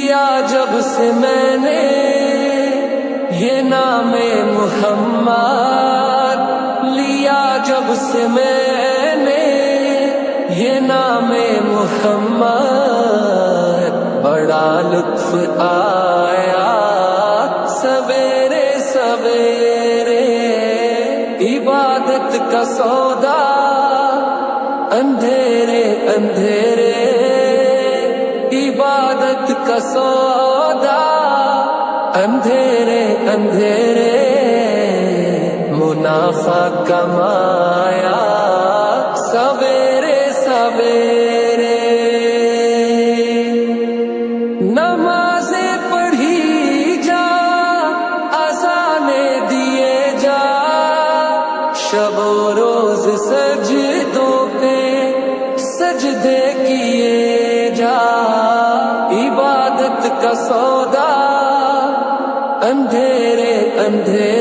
لیا جب سے میں نے یہ نام محمد، لیا جب سے میں نے یہ نام محمد، بڑا لطف آیا سویرے سویرے، عبادت کا سودا اندھیرے اندھیرے، عبادت کا سودا اندھیرے اندھیرے، منافع کمایا سویرے سویرے، نمازیں پڑھی جا، اذانیں دیے جا، شب و روز سجدوں پہ سجدے کیے جا، عبادت کا سودا اندھیرے اندھیرے،